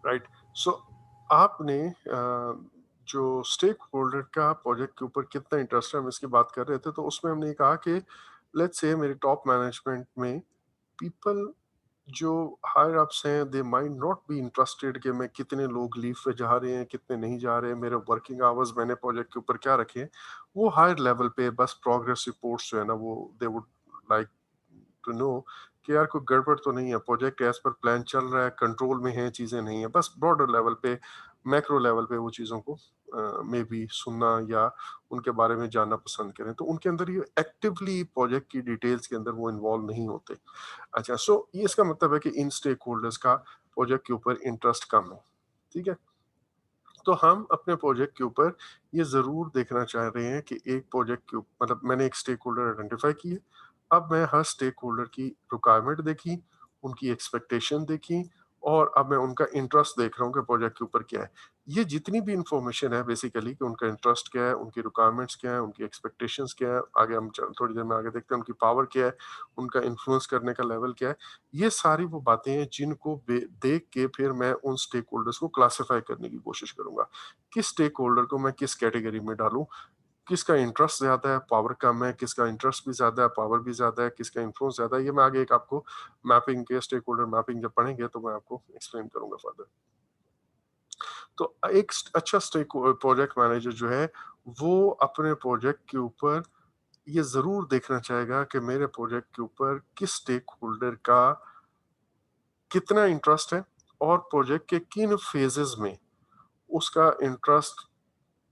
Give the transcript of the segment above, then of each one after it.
Right. सो आपने जो stake holder का प्रोजेक्ट के ऊपर कितना इंटरेस्ट है हम इसकी बात कर रहे थे, तो उसमें हमने ये कहा कि लेट्स से मेरे टॉप मैनेजमेंट में पीपल जो हायर अप्स हैं they might not be interested कि मैं कितने लोग लीव पे जा रहे हैं कितने नहीं जा रहे हैं, मेरे वर्किंग आवर्स मैंने प्रोजेक्ट के ऊपर क्या रखे हैं। वो हायर लेवल पे बस प्रोग्रेस रिपोर्ट्स जो है ना वो they would like to know कि यार कोई गड़बड़ तो नहीं है, प्रोजेक्ट एज पर प्लान चल रहा है, कंट्रोल में है, चीजें नहीं है। बस ब्रॉडर लेवल पे, मैक्रो लेवल पे वो चीजों को मे बी सुनना या उनके बारे में जानना पसंद करें, तो उनके अंदर ये एक्टिवली प्रोजेक्ट की डिटेल्स के अंदर वो इन्वॉल्व नहीं होते। अच्छा, सो ये इसका मतलब है कि इन स्टेक होल्डर्स का प्रोजेक्ट के ऊपर इंटरेस्ट कम है। ठीक है। तो हम अपने प्रोजेक्ट के ऊपर ये जरूर देखना चाह रहे हैं कि एक प्रोजेक्ट के मतलब मैंने एक स्टेक होल्डर आइडेंटिफाई किए। अब मैं हर स्टेक होल्डर की रिक्वायरमेंट देखी, उनकी एक्सपेक्टेशन देखी, और अब मैं उनका इंटरेस्ट देख रहा हूँ कि प्रोजेक्ट के ऊपर क्या है। ये जितनी भी इंफॉर्मेशन है बेसिकली कि उनका इंटरेस्ट क्या है, उनकी रिक्वायरमेंट्स क्या है, उनकी एक्सपेक्टेशंस क्या है, आगे हम थोड़ी देर में आगे देखते हैं उनकी पावर क्या है, उनका इन्फ्लुएंस करने का लेवल क्या है। ये सारी वो बातें हैं जिनको देख के फिर मैं उन स्टेक होल्डर्स को क्लासिफाई करने की कोशिश करूंगा। किस स्टेक होल्डर को मैं किस कैटेगरी में डालूं, किसका इंटरेस्ट ज्यादा है, पावर कम है, किसका इंटरेस्ट भी ज्यादा है, पावर भी ज्यादा है, किसका इन्फ्लुएंस ज्यादा है। ये मैं आगे एक आपको मैपिंग के स्टेक होल्डर मैपिंग जब पढ़ेंगे तो मैं आपको एक्सप्लेन करूंगा फर्दर। तो एक अच्छा स्टेक प्रोजेक्ट मैनेजर जो है वो अपने प्रोजेक्ट के ऊपर ये जरूर देखना चाहेगा कि मेरे प्रोजेक्ट के ऊपर किस स्टेक होल्डर का कितना इंटरेस्ट है, और प्रोजेक्ट के किन फेजेस में उसका इंटरेस्ट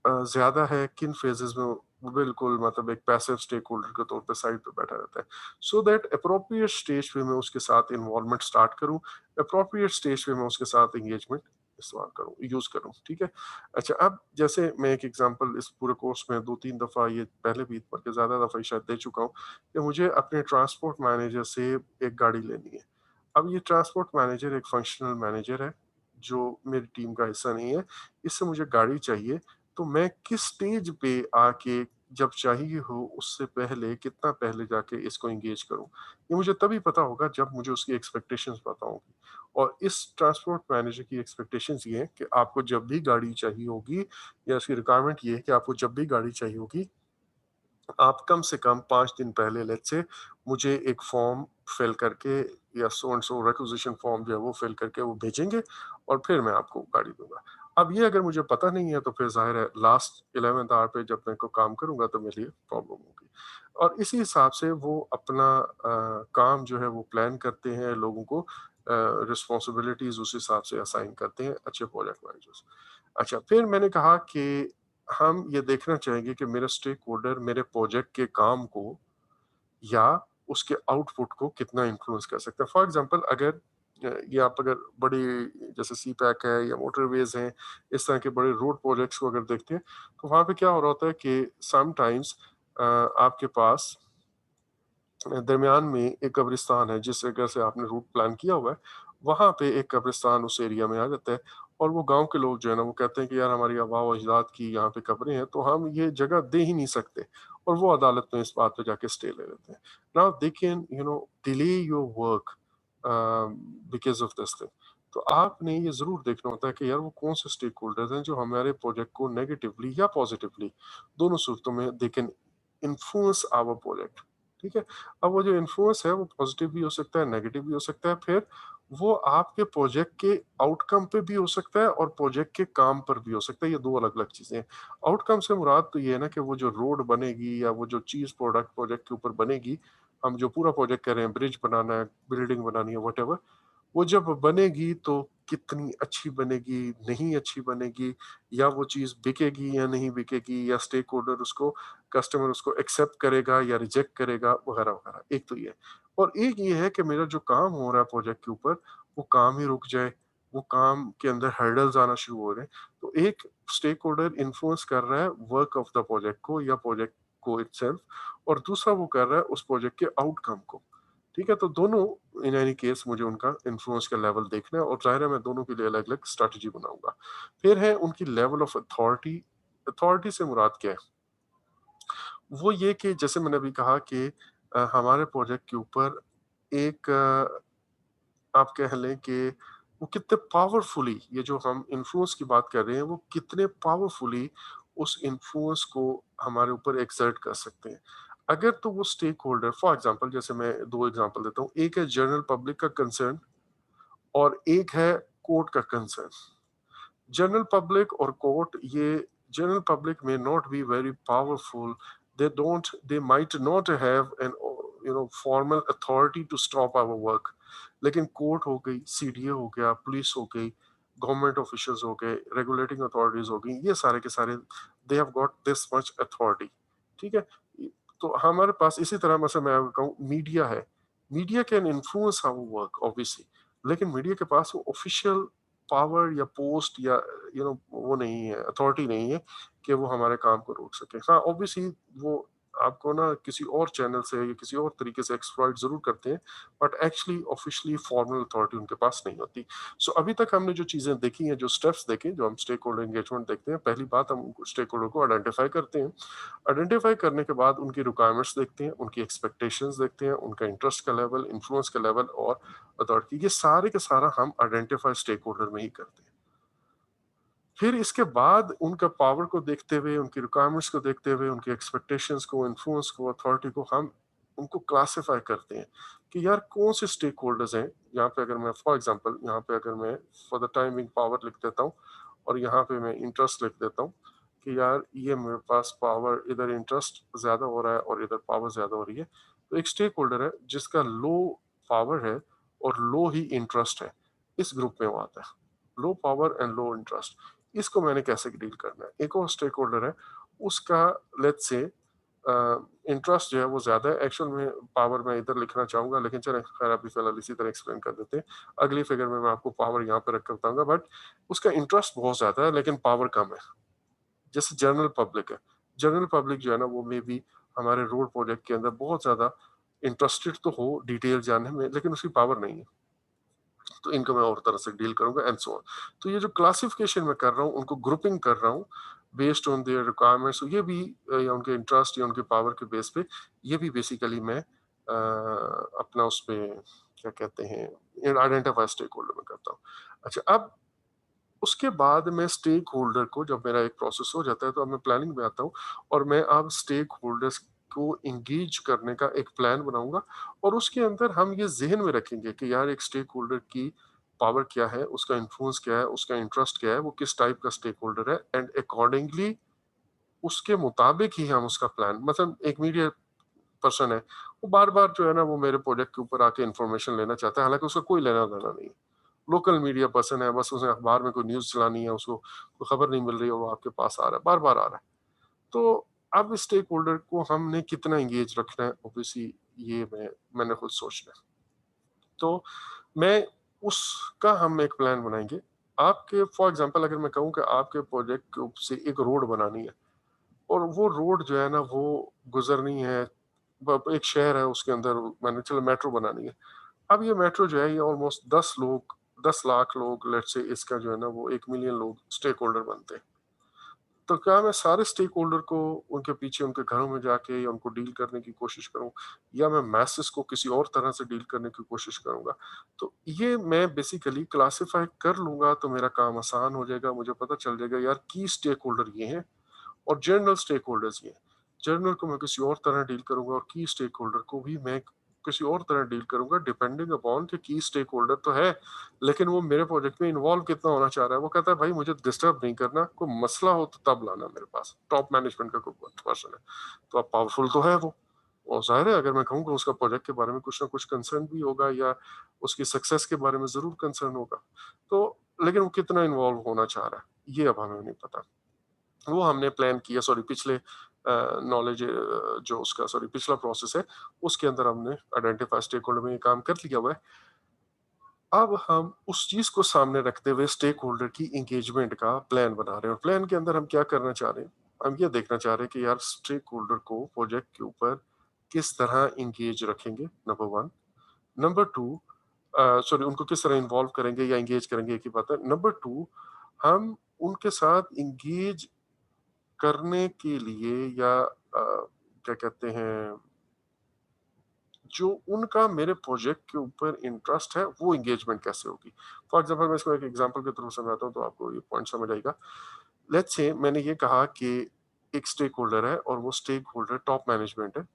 ज्यादा है, किन फेजेस में वो बिल्कुल मतलब एक पैसिव स्टेक होल्डर के तौर पे साइड पे बैठा रहता है। सो दैट अप्रोप्रिएट स्टेज पे मैं उसके साथ इन्वॉल्वमेंट स्टार्ट करूं, अप्रोप्रिएट स्टेज पे मैं उसके साथ एंगेजमेंट इस्तेमाल करूं, यूज करूं। ठीक है। अच्छा, अब जैसे मैं एक एग्जांपल इस पूरे कोर्स में दो तीन दफा ये पहले भी बल्कि ज्यादा दफा ही शायद दे चुका हूं कि मुझे अपने ट्रांसपोर्ट मैनेजर से एक गाड़ी लेनी है। अब ये ट्रांसपोर्ट मैनेजर एक फंक्शनल मैनेजर है जो मेरी टीम का हिस्सा नहीं है। इससे मुझे गाड़ी चाहिए, तो मैं किस स्टेज पे आके जब चाहिए हो उससे पहले कितना पहले जाके इसको एंगेज करूं, ये मुझे तभी पता होगा जब मुझे उसकी एक्सपेक्टेशंस पता होंगी। और इस ट्रांसपोर्ट मैनेजर की एक्सपेक्टेशंस ये है कि आपको जब भी गाड़ी चाहिए होगी, या इसकी रिक्वायरमेंट ये है कि आपको जब भी गाड़ी चाहिए होगी, आप कम से कम 5 दिन पहले लेट्स से मुझे एक फॉर्म फिल करके या so and so requisition form जो है वो फिल करके वो भेजेंगे, और फिर मैं आपको गाड़ी दूंगा। अब ये अगर मुझे पता नहीं है तो फिर जाहिर है लास्ट 11th आवर पे जब मैं को काम करूंगा तो मेरे लिए प्रॉब्लम होगी। और इसी हिसाब से वो अपना काम जो है वो प्लान करते हैं, लोगों को रिस्पॉन्सिबिलिटीज उस हिसाब से असाइन करते हैं अच्छे प्रोजेक्ट मैनेजर्स। अच्छा, फिर मैंने कहा कि हम ये देखना चाहेंगे कि मेरा स्टेक होल्डर मेरे प्रोजेक्ट के काम को या उसके आउटपुट को कितना इन्फ्लुएंस कर सकता है। फॉर एग्जांपल अगर ये आप अगर बड़ी जैसे सी पैक है या मोटरवेज हैं, इस तरह के बड़े रोड प्रोजेक्ट्स को अगर देखते हैं, तो वहां पे क्या हो रहा होता है कि समटाइम्स आपके पास दरमियान में एक कब्रिस्तान है, जिस जगह से आपने रूट प्लान किया हुआ है, वहां पे एक कब्रिस्तान उस एरिया में आ जाता है। और वो गांव के लोग जो है ना वो कहते हैं कि यार हमारी आबा व अजदाद की यहाँ पे कब्रें हैं, तो हम ये जगह दे ही नहीं सकते। और वो अदालत में इस बात पे जाके स्टे ले लेते हैं। Now they can delay your work because of this thing. तो आपने ये जरूर देखना होता है कि यार वो कौन से स्टेक होल्डर्स हैं जो हमारे प्रोजेक्ट को नेगेटिवली या पॉजिटिवली, दोनों सूरतों में they can influence our project. ठीक है। अब वो जो इन्फ्लुएंस है वो पॉजिटिव भी हो सकता है, नेगेटिव भी हो सकता है। फिर वो आपके प्रोजेक्ट के आउटकम पे भी हो सकता है और प्रोजेक्ट के काम पर भी हो सकता है। ये दो अलग अलग चीजें हैं। आउटकम से मुराद तो ये है ना कि वो जो रोड बनेगी या वो जो चीज प्रोडक्ट प्रोजेक्ट के ऊपर बनेगी, हम जो पूरा प्रोजेक्ट कर रहे हैं, ब्रिज बनाना है, बिल्डिंग बनानी है, वट, वो जब बनेगी तो कितनी अच्छी बनेगी, नहीं अच्छी बनेगी, या वो चीज़ बिकेगी या नहीं बिकेगी, या स्टेक होल्डर उसको, कस्टमर उसको एक्सेप्ट करेगा या रिजेक्ट करेगा, वगैरह वगैरह। एक तो ये है। और एक ये है कि मेरा जो काम हो रहा है प्रोजेक्ट के ऊपर, वो काम ही रुक जाए, वो काम के अंदर हर्डल्स आना शुरू हो रहे हैं। तो एक स्टेक होल्डर इन्फ्लुएंस कर रहा है वर्क ऑफ द प्रोजेक्ट को या प्रोजेक्ट को इटसेल्फ, और दूसरा वो कर रहा है उस प्रोजेक्ट के आउटकम को। ठीक है। तो दोनों इन एनी केस मुझे उनका इन्फ्लुएंस का लेवल देखना है, और जाहिर है मैं दोनों के लिए अलग अलग स्ट्रैटेजी बनाऊंगा। फिर है उनकी लेवल ऑफ अथॉरिटी। अथॉरिटी से मुराद क्या है? वो ये कि जैसे मैंने अभी कहा कि हमारे प्रोजेक्ट के ऊपर एक आप कह लें कि वो कितने पावरफुली, ये जो हम इन्फ्लुएंस की बात कर रहे हैं, वो कितने पावरफुली उस इन्फ्लुएंस को हमारे ऊपर एक्सर्ट कर सकते हैं। अगर तो वो स्टेक होल्डर, फॉर एग्जांपल जैसे मैं 2 एग्जांपल देता हूँ, एक है जनरल पब्लिक का कंसर्न और एक है कोर्ट का कंसर्न। जनरल पब्लिक और कोर्ट, ये जनरल पब्लिक में not be very powerful, they might not have an formal authority to stop our work, लेकिन कोर्ट हो गई, सीडीए हो गया, पुलिस हो गई, गवर्नमेंट ऑफिशियल्स हो गए, रेगुलेटिंग अथॉरिटीज हो गई, ये सारे के सारे they have got this much authority. ठीक है, तो हमारे पास इसी तरह मतलब मैं कहूँ मीडिया है, media can influence our work obviously, लेकिन मीडिया के पास वो ऑफिशियल पावर या पोस्ट या वो नहीं है, अथॉरिटी नहीं है कि वो हमारे काम को रोक सके। हाँ ऑब्वियसली वो आपको ना किसी और चैनल से या किसी और तरीके से एक्सप्लॉइट जरूर करते हैं, but actually officially formal authority उनके पास नहीं होती। सो अभी तक हमने जो चीजें देखी हैं, जो स्टेप्स देखे, जो हम स्टेक होल्डर एंगेजमेंट देखते हैं, पहली बात हम स्टेक होल्डर को आइडेंटिफाई करते हैं। आइडेंटिफाई करने के बाद उनकी रिक्वायरमेंट्स देखते हैं, उनकी एक्सपेक्टेशंस देखते हैं, उनका इंटरेस्ट का लेवल, इन्फ्लुएंस का लेवल और अथॉरिटी, ये सारे के सारा हम आइडेंटिफाई स्टेक होल्डर में ही करते हैं। फिर इसके बाद उनका पावर को देखते हुए, उनकी रिक्वायरमेंट्स को देखते हुए, उनकी एक्सपेक्टेशंस को, इन्फ्लुएंस को, अथॉरिटी को, हम उनको क्लासिफाई करते हैं कि यार कौन से स्टेक होल्डर्स हैं। यहाँ पे अगर मैं फॉर एग्जांपल, यहाँ पे अगर मैं फॉर द टाइमिंग पावर लिख देता हूँ और यहाँ पे मैं इंटरेस्ट लिख देता हूँ कि यार ये मेरे पास पावर, इधर इंटरेस्ट ज्यादा हो रहा है और इधर पावर ज्यादा हो रही है, तो एक स्टेक होल्डर है जिसका लो पावर है और लो ही इंटरेस्ट है, इस ग्रुप में वो आता है, low power and low interest. इसको मैंने कैसे डील करना है। एक और स्टेक होल्डर है, उसका लेट्स से इंटरेस्ट जो है वो ज्यादा है, एक्चुअल में पावर मैं इधर लिखना चाहूंगा, लेकिन चले खैर अभी फिलहाल इसी तरह एक्सप्लेन कर देते हैं। अगली फिगर में मैं आपको पावर यहाँ पे रख कर बताऊंगा, बट उसका इंटरेस्ट बहुत ज्यादा है लेकिन पावर कम है। जैसे जनरल पब्लिक है, जनरल पब्लिक जो है ना वो मे बी हमारे रोड प्रोजेक्ट के अंदर बहुत ज्यादा इंटरेस्टेड तो हो डिटेल जानने में, लेकिन उसकी पावर नहीं है, तो इनको मैं और तरह से डील करूंगा एंड सो ऑन। तो ये जो क्लासिफिकेशन मैं कर रहा हूँ, उनको ग्रुपिंग कर रहा हूँ बेस्ड ऑन देयर रिक्वायरमेंट्स, ये भी या उनके इंटरेस्ट या उनके पावर के बेस पे, ये भी बेसिकली मैं अपना उस पे क्या कहते हैं आइडेंटिफाई स्टेक होल्डर में करता हूँ। अच्छा, अब उसके बाद मैं स्टेक होल्डर को, जब मेरा एक प्रोसेस हो जाता है तो अब मैं प्लानिंग में आता हूँ और मैं अब स्टेक होल्डर्स को इंगेज करने का एक प्लान बनाऊंगा, और उसके अंदर हम ये जहन में रखेंगे कि यार एक स्टेक होल्डर की पावर क्या है, उसका इन्फ्लुएंस क्या है, उसका इंटरेस्ट क्या है, वो किस टाइप का स्टेक होल्डर है, एंड अकॉर्डिंगली उसके मुताबिक ही हम उसका प्लान, मतलब एक मीडिया पर्सन है, वो बार बार जो है ना वो मेरे प्रोजेक्ट के ऊपर आके इन्फॉर्मेशन लेना चाहता है, हालांकि उसका कोई लेना देना नहीं, लोकल मीडिया पर्सन है, बस उसे अखबार में कोई न्यूज चलानी है, उसको कोई खबर नहीं मिल रही है, वो आपके पास आ रहा है, बार बार आ रहा है। तो अब स्टेक होल्डर को हमने कितना एंगेज रखना है, ऑब्वियसली ये मैंने खुद सोचना है। तो मैं उसका हम एक प्लान बनाएंगे। आपके फॉर एग्जांपल अगर मैं कहूँ कि आपके प्रोजेक्ट से एक रोड बनानी है, और वो रोड जो है ना वो गुजरनी है, एक शहर है उसके अंदर मैंने चलो मेट्रो बनानी है। अब ये मेट्रो जो है ये ऑलमोस्ट 10 लोग, 10 लाख लोग लेट्स से, इसका जो है ना वो 1 मिलियन लोग स्टेक होल्डर बनते हैं। तो क्या मैं सारे स्टेक होल्डर को उनके पीछे उनके घरों में जाके या उनको डील करने की कोशिश करूं, या मैं मैसेज को किसी और तरह से डील करने की कोशिश करूंगा। तो ये मैं बेसिकली क्लासिफाई कर लूंगा तो मेरा काम आसान हो जाएगा, मुझे पता चल जाएगा यार की स्टेक होल्डर ये हैं और जनरल स्टेक होल्डर्स ये हैं। जर्नल को मैं किसी और तरह डील करूंगा और की स्टेक होल्डर को भी मैं किसी और तरह डील करूंगा, डिपेंडिंग अपॉन कि की स्टेक होल्डर तो है, लेकिन वो मेरे प्रोजेक्ट में इन्वॉल्व कितना होना चाह रहा है। वो कहता है भाई मुझे डिस्टर्ब नहीं करना, कोई मसला हो तो तब लाना मेरे पास, टॉप मैनेजमेंट का कोई पर्सन है तो अब पावरफुल तो है वो, और जाहिर है अगर मैं कहूँगा उसका प्रोजेक्ट के बारे में कुछ ना कुछ कंसर्न भी होगा या उसकी सक्सेस के बारे में जरूर कंसर्न होगा। तो लेकिन वो कितना इन्वॉल्व होना चाह रहा है ये अब हमें नहीं पता। वो हमने प्लान किया, सॉरी पिछले नॉलेज जो उसका सॉरी पिछला प्रोसेस है उसके अंदर हमने आइडेंटिफाई स्टेक होल्डर में ये काम कर लिया हुआ है। अब हम उस चीज को सामने रखते हुए स्टेक होल्डर की एंगेजमेंट का प्लान बना रहे हैं, और प्लान के अंदर हम क्या करना चाह रहे हैं, हम ये देखना चाह रहे हैं कि यार स्टेक होल्डर को प्रोजेक्ट के ऊपर किस तरह इंगेज रखेंगे, number one. Number two, sorry उनको किस तरह इन्वॉल्व करेंगे या एंगेज करेंगे एक ही बात है। नंबर टू, हम उनके साथ इंगेज करने के लिए या क्या कहते हैं जो उनका मेरे प्रोजेक्ट के ऊपर इंटरेस्ट है वो एंगेजमेंट कैसे होगी। फॉर एग्जांपल मैं इसको एक एग्जांपल के थ्रू समझाता हूँ तो आपको ये पॉइंट समझ आएगा। लेट्स से मैंने ये कहा कि एक स्टेक होल्डर है और वो स्टेक होल्डर टॉप मैनेजमेंट है।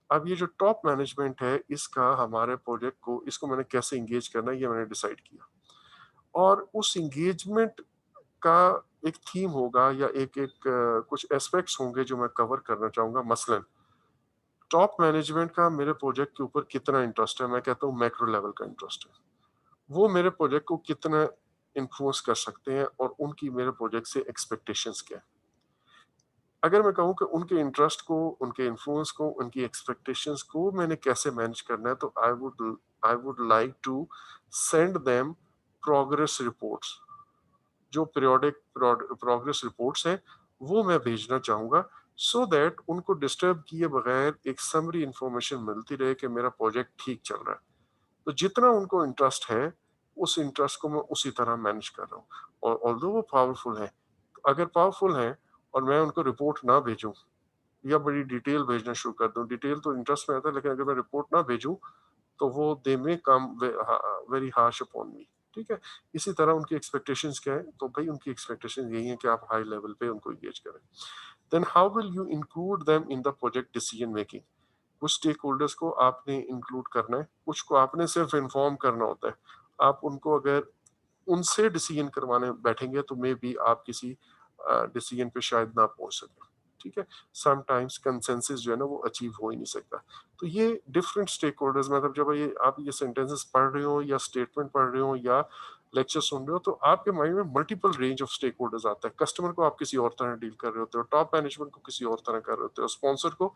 अब ये जो टॉप मैनेजमेंट है इसका हमारे प्रोजेक्ट को इसको मैंने कैसे एंगेज करना है ये मैंने डिसाइड किया। और उस एंगेजमेंट का एक थीम होगा या एक एक कुछ एस्पेक्ट्स होंगे जो मैं कवर करना चाहूंगा। मसलन टॉप मैनेजमेंट का मेरे प्रोजेक्ट के ऊपर कितना इंटरेस्ट है, मैं कहता हूँ मैक्रो लेवल का इंटरेस्ट है। वो मेरे प्रोजेक्ट को कितना इन्फ्लुएंस कर सकते हैं और उनकी मेरे प्रोजेक्ट से एक्सपेक्टेशंस क्या है। अगर मैं कहूँ कि उनके इंटरेस्ट को, उनके इन्फ्लुएंस को, उनकी एक्सपेक्टेशंस को मैंने कैसे मैनेज करना है, तो I would like to send them progress reports. जो पीरियोडिक प्रोग्रेस रिपोर्ट्स हैं वो मैं भेजना चाहूंगा, सो दैट उनको डिस्टर्ब किए बगैर एक समरी इंफॉर्मेशन मिलती रहे कि मेरा प्रोजेक्ट ठीक चल रहा है। तो जितना उनको इंटरेस्ट है उस इंटरेस्ट को मैं उसी तरह मैनेज कर रहा हूँ। और ऑल्दो वो पावरफुल है, अगर पावरफुल है और मैं उनको रिपोर्ट ना भेजूं या बड़ी डिटेल भेजना शुरू कर दूं, डिटेल तो इंटरेस्ट में आता है लेकिन अगर मैं रिपोर्ट ना भेजूं तो वो दे मे कम वेरी हार्श अपॉन मी। ठीक है। इसी तरह उनकी एक्सपेक्टेशंस क्या है, तो भाई उनकी एक्सपेक्टेशंस यही है कि आप हाई लेवल पे उनको एंगेज करें। Then how will you include them in the project decision making. कुछ स्टेक होल्डर्स को आपने इंक्लूड करना है, कुछ को आपने सिर्फ इन्फॉर्म करना होता है। आप उनको अगर उनसे डिसीजन करवाने बैठेंगे तो मे बी आप किसी डिसीजन पे शायद ना पहुंच सके। ठीक है। समटाइम्स कंसेंसस जो है ना वो अचीव हो ही नहीं सकता। तो ये डिफरेंट स्टेक होल्डर्स, मतलब जब ये आप ये सेंटेंसेस पढ़ रहे हो या स्टेटमेंट पढ़ रहे हो या लेक्चर सुन रहे हो तो आपके माइंड में multiple range of stakeholders आता है। कस्टमर को आप किसी और तरह डील कर रहे होते हो, टॉप मैनेजमेंट को किसी और तरह कर रहे होते हो, स्पॉन्सर को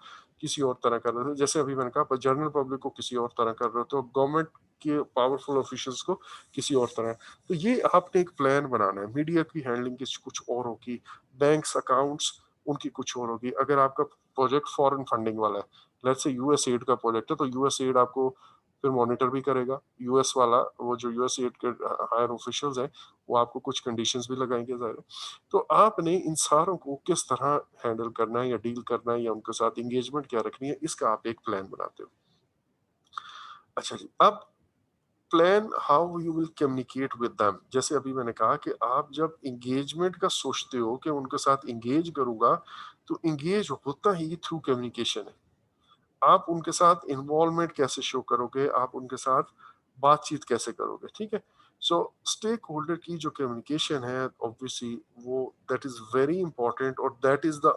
किसी और तरह कर रहे होते हो, जैसे अभी मैंने कहा जनरल पब्लिक को किसी और तरह कर रहे होते हो, गवर्नमेंट के पावरफुल ऑफिशियल्स को किसी और तरह। तो ये आपने एक प्लान बनाना है। मीडिया की हैंडलिंग किसी कुछ और होगी, बैंक्स अकाउंट्स उनकी कुछ और होगी। अगर आपका प्रोजेक्ट फॉरेन फंडिंग वाला है, लेट्स से यूएस एड का प्रोजेक्ट है, तो यूएस एड आपको फिर मॉनिटर भी करेगा। यूएस वाला वो जो यूएस एड के हायर ऑफिशियल्स हैं वो आपको कुछ कंडीशंस भी लगाएंगे ज़ाहिर है। तो आपने इन सारों को किस तरह हैंडल करना है या डील करना है या उनके साथ एंगेजमेंट क्या रखनी है, इसका आप एक प्लान बनाते हो। अच्छा जी, अब plan how you will communicate with them. जैसे अभी मैंने कहा कि आप जब एंगेजमेंट का सोचते हो कि उनके साथ एंगेज करूंगा, तो एंगेज होता ही थ्रू कम्युनिकेशन है। आप उनके साथ इन्वॉल्वमेंट कैसे शो करोगे, आप उनके साथ बातचीत कैसे करोगे। ठीक है। सो स्टेक होल्डर की जो कम्युनिकेशन है ऑब्वियसली वो दैट इज वेरी इंपॉर्टेंट और that is the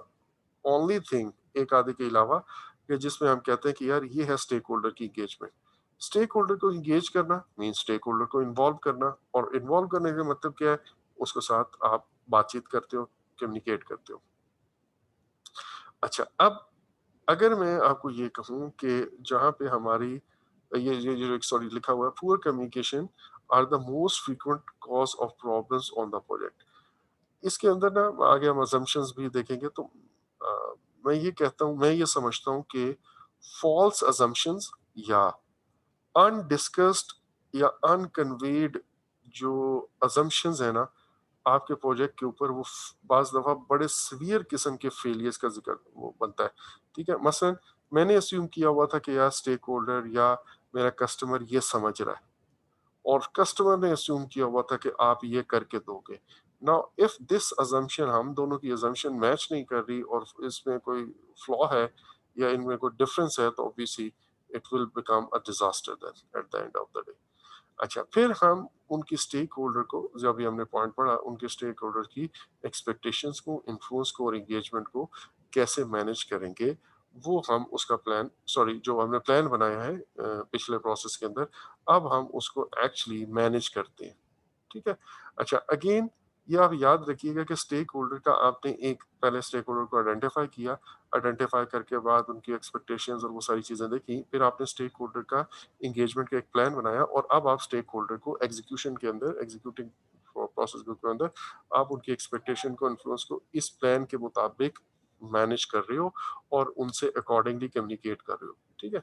only thing एक आधे के अलावा कि जिसमें हम कहते हैं कि यार ये है स्टेक होल्डर की एंगेजमेंट। स्टेक होल्डर को एंगेज करना मीन स्टेक होल्डर को इन्वॉल्व करना, और इन्वॉल्व करने का मतलब क्या है, उसके साथ आप बातचीत करते हो, कम्युनिकेट करते हो। अच्छा, अब अगर मैं आपको ये कहूँ कि जहाँ पे हमारी ये जो सॉरी लिखा हुआ है, poor communication are the most frequent cause of problems on the project. इसके अंदर ना आगे हम assumptions भी देखेंगे तो मैं ये कहता हूँ, मैं ये समझता हूँ कि फॉल्स assumptions या अनडिस्कस्ड या अनकन्वेड जो assumptions है ना आपके प्रोजेक्ट के ऊपर, वो बाज दफा बड़े सीवियर किस्म के फेलियर्स का जिक्र वो बनता है। ठीक है। मसलन मैंने अस्यूम किया हुआ था कि यार स्टेक होल्डर या मेरा कस्टमर ये समझ रहा है, और कस्टमर ने अस्यूम किया हुआ था कि आप ये करके दोगे। नाउ इफ दिस अजम्पशन, हम दोनों की अजम्पशन मैच नहीं कर रही और इसमें कोई फ्लॉ है या इनमें कोई डिफरेंस है, तो obviously it will become a disaster then at the end of the day. अच्छा, फिर हम उनकी स्टेक होल्डर को, जो अभी हमने पॉइंट पढ़ा, उनके स्टेक होल्डर की एक्सपेक्टेशंस को, इन्फ्लुएंस को और एंगेजमेंट को कैसे मैनेज करेंगे, वो हम उसका प्लान, सॉरी जो हमने प्लान बनाया है पिछले प्रोसेस के अंदर, अब हम उसको एक्चुअली मैनेज करते हैं। ठीक है। अच्छा, अगेन ये आप याद रखिएगा कि स्टेक होल्डर का आपने एक पहले स्टेक होल्डर को आइडेंटिफाई किया, आइडेंटिफाई करके बाद उनकी एक्सपेक्टेशंस और वो सारी चीजें देखी, फिर आपने स्टेक होल्डर का एंगेजमेंट का एक प्लान बनाया, और अब आप स्टेक होल्डर को एग्जीक्यूशन के अंदर, एग्जीक्यूटिंग प्रोसेस के अंदर आप उनकी एक्सपेक्टेशन को, इन्फ्लुएंस को इस प्लान के मुताबिक मैनेज कर रहे हो और उनसे अकॉर्डिंगली कम्युनिकेट कर रहे हो। ठीक है।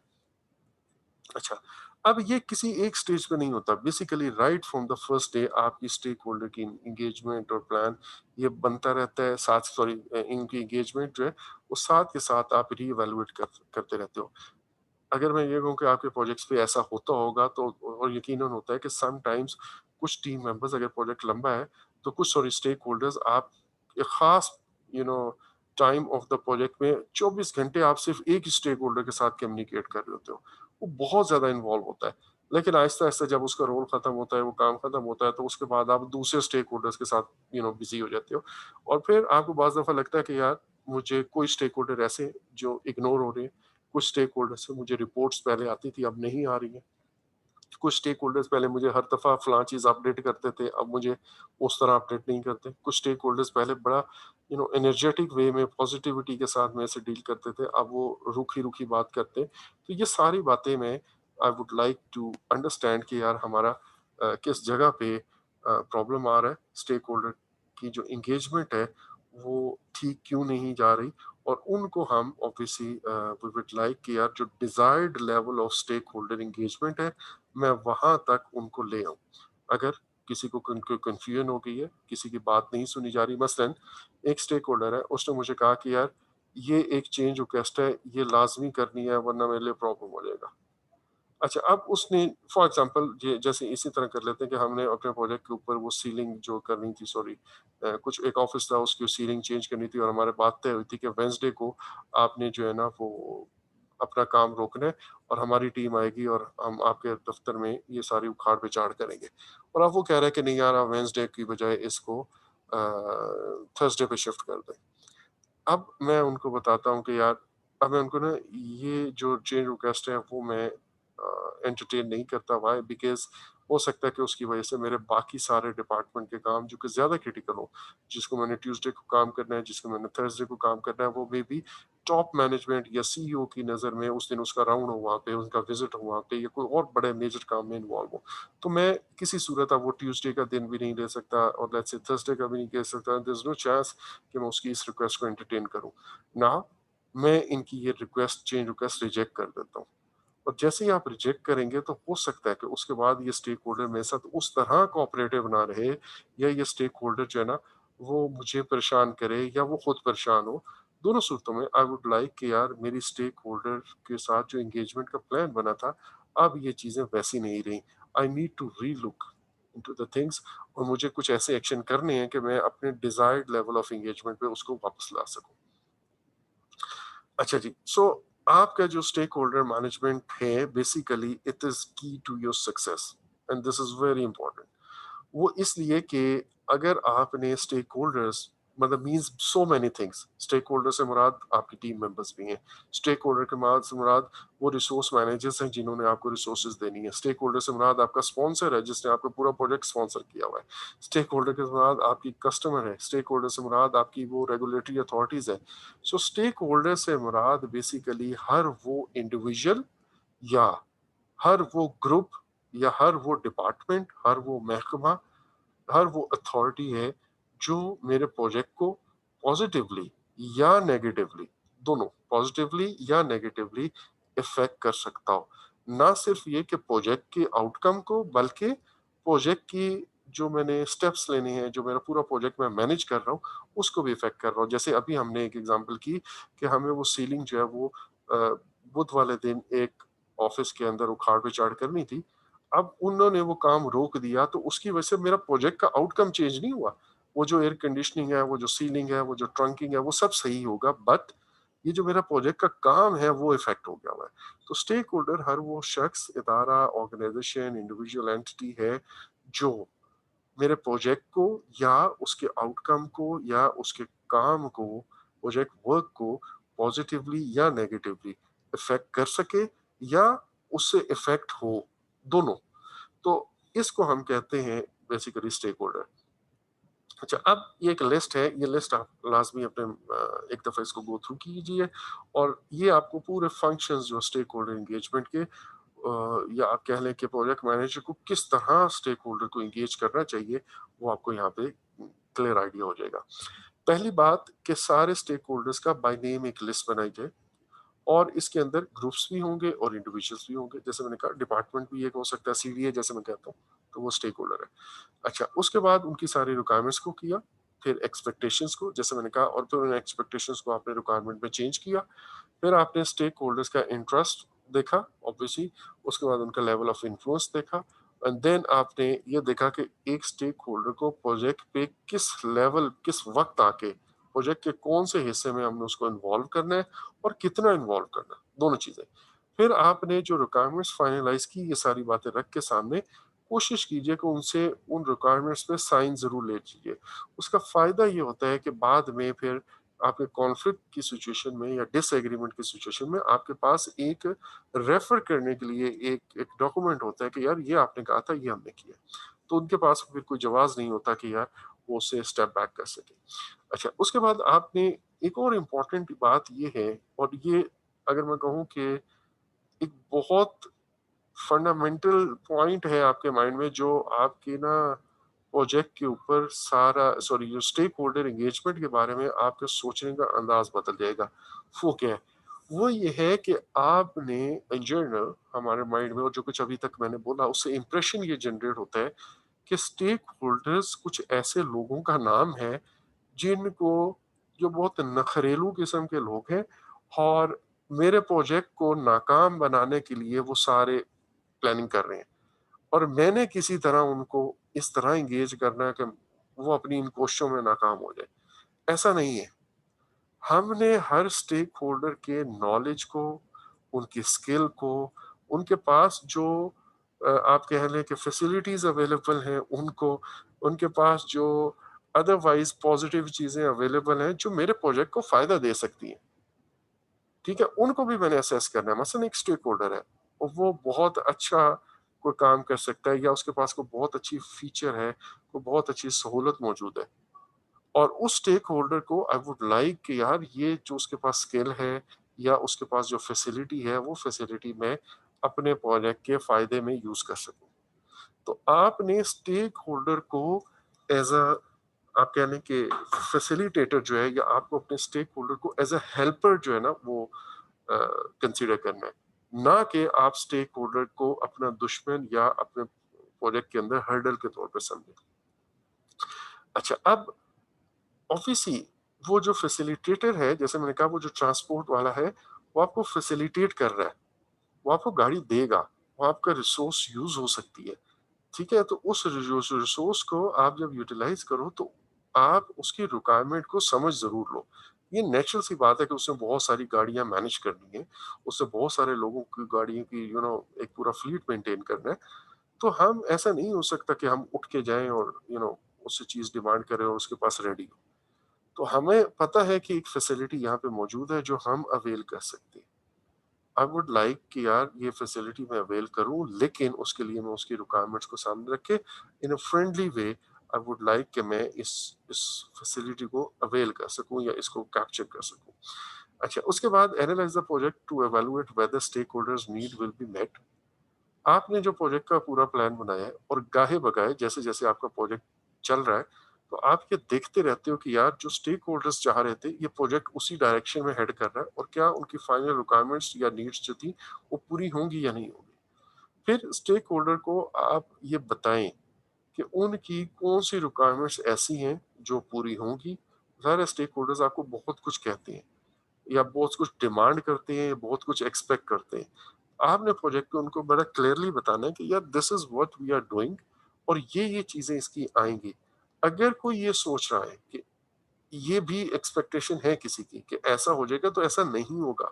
अच्छा, अब ये किसी एक स्टेज पे नहीं होता, basically right from the first day आपकी स्टेक होल्डर की एंगेजमेंट और प्लान ये बनता रहता है। साथ सॉरी इनकी एंगेजमेंट जो है वो साथ के साथ आप रीइवैल्यूएट करते रहते हो। अगर मैं ये कहूँ कि आपके प्रोजेक्ट्स पे ऐसा होता होगा तो और यकीनन होता है कि समटाइम्स कुछ टीम मेंबर्स अगर प्रोजेक्ट लंबा है तो कुछ सॉरी स्टेक होल्डर्स आप एक खास you know time of the project में 24 घंटे आप सिर्फ एक ही स्टेक होल्डर के साथ कम्युनिकेट कर रहे होते हो। वो बहुत ज़्यादा इन्वॉल्व होता है। लेकिन आहिस्ता-आहिस्ता जब उसका रोल खत्म होता है, वो काम खत्म होता है तो उसके बाद आप दूसरे स्टेक होल्डर्स के साथ बिज़ी हो जाते हो। और फिर आपको बाज़ दफ़ा लगता है कि यार मुझे कोई स्टेक होल्डर ऐसे जो इग्नोर हो रहे हैं, कुछ स्टेक होल्डर्स से मुझे रिपोर्ट्स पहले आती थी, अब नहीं आ रही हैं। कुछ स्टेक होल्डर्स पहले मुझे हर दफ़ा फलाँ चीज़ अपडेट करते थे, अब मुझे उस तरह अपडेट नहीं करते। कुछ स्टेक होल्डर्स पहले बड़ा एनर्जेटिक वे में पॉजिटिविटी के साथ मेरे से डील करते थे, अब वो रूखी-रूखी बात करते हैं। तो ये सारी बातें मैं I would like to understand कि यार हमारा किस जगह पे प्रॉब्लम आ रहा है, स्टेक होल्डर की जो एंगेजमेंट है, वो ठीक क्यों नहीं जा रही और उनको हम ऑब्वियसली वी वुड लाइक कि यार जो desired level of stakeholder engagement है मैं वहां तक उनको ले आऊं। अगर किसी को कंफ्यूजन हो गई है, किसी की बात नहीं सुनी जा रही, मसलन एक स्टेक होल्डर है, उसने मुझे कहा कि यार ये एक चेंज रिक्वेस्ट है, ये लाजमी करनी है वरना मेरे लिए प्रॉब्लम हो जाएगा। अच्छा, अब उसने फॉर एग्जांपल ये जैसे इसी तरह कर लेते हैं कि हमने अपने प्रोजेक्ट के ऊपर वो सीलिंग जो करनी थी, सॉरी कुछ एक ऑफिस था उसकी सीलिंग चेंज करनी थी और हमारे बात तय हुई थी कि वेंसडे को आपने जो है ना वो अपना काम रोकना है और हमारी टीम आएगी और हम आपके दफ्तर में ये सारी उखाड़ पिचाड़ करेंगे। और अब वो कह रहा है कि नहीं यार आप वेंसडे की बजाय इसको थर्सडे पे शिफ्ट कर दें। अब मैं उनको बताता हूँ कि यार अब मैं उनको ना ये जो चेंज रिक्वेस्ट है वो मैं एंटरटेन नहीं करता। व्हाई? बिकॉज़ हो सकता है कि उसकी वजह से मेरे बाकी सारे डिपार्टमेंट के काम जो कि ज़्यादा क्रिटिकल हो, जिसको मैंने ट्यूसडे को काम करना है, जिसको मैंने थर्सडे को काम करना है, वो मे बी टॉप मैनेजमेंट या सीईओ की नज़र में उस दिन उसका राउंड हो वहाँ पे, उनका विज़िट हो वहाँ पे या कोई और बड़े मेजर काम में इन्वॉल्व हो। तो मैं किसी सूरत अब वो ट्यूसडे का दिन भी नहीं ले सकता और लेट्स से थर्सडे का भी नहीं कह सकता। देयर इज़ नो चांस कि मैं उसकी इस रिक्वेस्ट को एंटरटेन करूँ। ना मैं इनकी ये रिक्वेस्ट चेंज रिक्वेस्ट रिजेक्ट कर देता हूँ। और जैसे ही आप रिजेक्ट करेंगे तो हो सकता है कि उसके बाद ये स्टेक होल्डर मेरे साथ उस तरह कोऑपरेटिव ना रहे या ये स्टेक होल्डर जो है ना वो मुझे परेशान करे या वो खुद परेशान हो। दोनों सूरतों में आई वुड लाइक कि यार मेरी स्टेक होल्डर के साथ जो एंगेजमेंट का प्लान बना था, अब ये चीजें वैसी नहीं रही। I need to relook into the things और मुझे कुछ ऐसे एक्शन करने हैं कि मैं अपने डिजायर्ड लेवल ऑफ एंगेजमेंट पे उसको वापस ला सकूं। अच्छा जी, सो आपका जो स्टेक होल्डर मैनेजमेंट है basically it is key to your success and this is very important. वो इसलिए कि अगर आपने स्टेक होल्डर्स मतलब means so many things, stakeholder से मुराद आपकी टीम मेंबर्स भी हैं, स्टेक होल्डर के बाद से मुराद वो रिसोर्स मैनेजर्स हैं जिन्होंने आपको रिसोर्सेज देनी है, स्टेक होल्डर से मुराद आपका स्पॉन्सर है जिसने आपका पूरा प्रोजेक्ट स्पॉन्सर किया हुआ है, स्टेक होल्डर के मुराद आपकी कस्टमर है, स्टेक होल्डर से मुराद आपकी वो रेगुलेटरी अथॉरिटीज है। सो स्टेक होल्डर से मुराद बेसिकली हर वो इंडिविजुअल या हर वो ग्रुप या हर वो डिपार्टमेंट, हर वो महकमा, हर वो अथॉरिटी है जो मेरे प्रोजेक्ट को पॉजिटिवली या नेगेटिवली, दोनों पॉजिटिवली या नेगेटिवली इफेक्ट कर सकता हो। ना सिर्फ ये कि प्रोजेक्ट के आउटकम को बल्कि प्रोजेक्ट की जो मैंने स्टेप्स लेने हैं, जो मेरा पूरा प्रोजेक्ट मैं मैनेज कर रहा हूँ उसको भी इफेक्ट कर रहा हूँ। जैसे अभी हमने एक एग्जांपल की कि हमें वो सीलिंग जो है वो बुध वाले दिन एक ऑफिस के अंदर उखाड़ पिचाड़ करनी थी। अब उन्होंने वो काम रोक दिया तो उसकी वजह से मेरा प्रोजेक्ट का आउटकम चेंज नहीं हुआ। वो जो एयर कंडीशनिंग है, वो जो सीलिंग है, वो जो ट्रंकिंग है, वो सब सही होगा, बट ये जो मेरा प्रोजेक्ट का काम है वो इफेक्ट हो गया हुआ है। तो स्टेक होल्डर हर वो शख्स, इदारा, ऑर्गेनाइजेशन, इंडिविजुअल एंटिटी है जो मेरे प्रोजेक्ट को या उसके आउटकम को या उसके काम को, प्रोजेक्ट वर्क को पॉजिटिवली या नेगेटिवली इफेक्ट कर सके या उससे इफेक्ट हो, दोनों। तो इसको हम कहते हैं बेसिकली स्टेक होल्डर। अच्छा, अब ये एक लिस्ट है, ये लिस्ट आप लाजमी अपने एक दफ़ा इसको गो थ्रू कीजिए और ये आपको पूरे फंक्शंस जो स्टेक होल्डर एंगेजमेंट के या आप कह लें कि प्रोजेक्ट मैनेजर को किस तरह स्टेक होल्डर को एंगेज करना चाहिए, वो आपको यहाँ पे क्लियर आइडिया हो जाएगा। पहली बात कि सारे स्टेक होल्डर्स का बाय नेम एक लिस्ट बनाई जाए और इसके अंदर ग्रुप्स भी होंगे और इंडिविजुअल्स भी होंगे। जैसे मैंने कहा डिपार्टमेंट भी एक हो सकता है, सीडीए जैसे मैं कहता हूँ, तो वो स्टेक होल्डर है। अच्छा, उसके बाद उनकी सारी रिक्वायरमेंट्स को किया, फिर एक्सपेक्टेशंस को जैसे मैंने कहा और फिर उन एक्सपेक्टेशंस को आपने रिक्वायरमेंट में चेंज किया। फिर आपने स्टेक होल्डर्स का इंटरेस्ट देखा ऑब्वियसली, उसके बाद उनका लेवल ऑफ इन्फ्लुएंस देखा, एंड देन आपने ये देखा कि एक स्टेक होल्डर को प्रोजेक्ट पे किस लेवल, किस वक्त आके प्रोजेक्ट के कौन से हिस्से में हमने उसको इन्वॉल्व करना है और कितना इन्वॉल्व करना है, दोनों चीजें। फिर आपने जो रिक्वायरमेंट्स फाइनलाइज की, ये सारी बातें रख के सामने, कोशिश कीजिए कि उनसे उन रिक्वायरमेंट्स पे साइन जरूर ले लीजिए। उसका फायदा ये होता है कि बाद में फिर आपके कॉन्फ्लिक्ट की सिचुएशन में या डिसएग्रीमेंट की सिचुएशन में आपके पास एक रेफर करने के लिए एक एक डॉक्यूमेंट होता है कि यार ये आपने कहा था, ये हमने किया। तो उनके पास फिर कोई जवाब नहीं होता कि यार वो उससे स्टेप बैक कर सके। अच्छा, उसके बाद आपने एक और इम्पोर्टेंट बात ये है, और ये अगर मैं कहूँ कि एक बहुत फंडामेंटल पॉइंट है आपके माइंड में, जो आपकी ना प्रोजेक्ट के ऊपर सारा, सॉरी, जो स्टेक होल्डर एंगेजमेंट के बारे में आपके सोचने का अंदाज बदल जाएगा। वो क्या है? वो ये है कि आपने इन जनरल हमारे माइंड में, और जो कुछ अभी तक मैंने बोला उससे इंप्रेशन ये जनरेट होता है कि स्टेक होल्डर्स कुछ ऐसे लोगों का नाम है जिनको, जो बहुत नखरेलू किस्म के लोग हैं, और मेरे प्रोजेक्ट को नाकाम बनाने के लिए वो सारे प्लानिंग कर रहे हैं, और मैंने किसी तरह उनको इस तरह एंगेज करना है कि वो अपनी इन कोशिशों में नाकाम हो जाए। ऐसा नहीं है। हमने हर स्टेक होल्डर के नॉलेज को, उनकी स्किल को, उनके पास जो आप कह लें कि फैसिलिटीज अवेलेबल हैं उनको, उनके पास जो अदरवाइज पॉजिटिव चीजें अवेलेबल हैं जो मेरे प्रोजेक्ट को फायदा दे सकती हैं, ठीक है, उनको भी मैंने असेस करना है। मसलन एक स्टेक होल्डर है और वो बहुत अच्छा कोई काम कर सकता है, या उसके पास कोई बहुत अच्छी फीचर है, कोई बहुत अच्छी सहूलत मौजूद है, और उस स्टेक होल्डर को आई वुड लाइक कि यार ये जो उसके पास स्किल है या उसके पास जो फैसिलिटी है, वो फैसिलिटी मैं अपने प्रोजेक्ट के फायदे में यूज कर सकूं। तो आपने स्टेक होल्डर को एज अ, आप कह लें कि फैसिलिटेटर जो है, या आपको अपने स्टेक होल्डर को एज अ हेल्पर जो है ना, वो कंसीडर करना है, ना कि आप स्टेक होल्डर को अपना दुश्मन या अपने प्रोजेक्ट के अंदर हर्डल के तौर पर समझें। अच्छा, अब ऑब्वियसली वो जो फैसिलिटेटर है, जैसे मैंने कहा, वो जो ट्रांसपोर्ट वाला है, वो आपको फैसिलिटेट कर रहा है, वो आपको गाड़ी देगा, वो आपका रिसोर्स यूज हो सकती है, ठीक है। तो उस रिसोर्स को आप जब यूटिलाइज करो, तो आप उसकी रिक्वायरमेंट को समझ जरूर लो। ये नेचुरल सी बात है कि उसने बहुत सारी गाड़ियां मैनेज करनी है, उससे बहुत सारे लोगों की गाड़ियों की एक पूरा फ्लीट मेंटेन करना है। तो हम, ऐसा नहीं हो सकता कि हम उठ के जाएं और उससे चीज डिमांड करें और उसके पास रेडी हो। तो हमें पता है कि एक फैसिलिटी यहाँ पे मौजूद है जो हम अवेल कर सकते हैं। आई वुड लाइक कि यार ये फैसिलिटी मैं अवेल करूं, लेकिन उसके लिए मैं उसकी रिक्वायरमेंट्स को सामने रख के in a friendly way, I would like कि मैं इस फैसिलिटी को अवेल कर सकूं या इसको कैप्चर कर सकूं। अच्छा, उसके बाद analyse the project to evaluate whether stakeholders need will be met. आपने जो प्रोजेक्ट का पूरा प्लान बनाया है, और गाहे बगाए जैसे जैसे आपका प्रोजेक्ट चल रहा है, तो आप ये देखते रहते हो कि यार जो स्टेक होल्डर्स चाह रहे थे, ये प्रोजेक्ट उसी डायरेक्शन में हेड कर रहा है, और क्या उनकी फाइनल रिक्वायरमेंट्स या नीड्स जो थी वो पूरी होंगी या नहीं होंगी। फिर स्टेक होल्डर को आप ये बताएं कि उनकी कौन सी रिक्वायरमेंट्स ऐसी हैं जो पूरी होंगी। सारे स्टेक होल्डर्स आपको बहुत कुछ कहते हैं, या बहुत कुछ डिमांड करते हैं, या बहुत कुछ एक्सपेक्ट करते हैं। आपने प्रोजेक्ट को उनको बड़ा क्लियरली बताना है कि यार this is what we are doing, और ये चीजें इसकी आएंगी। अगर कोई ये सोच रहा है कि ये भी एक्सपेक्टेशन है किसी की कि ऐसा हो जाएगा, तो ऐसा नहीं होगा।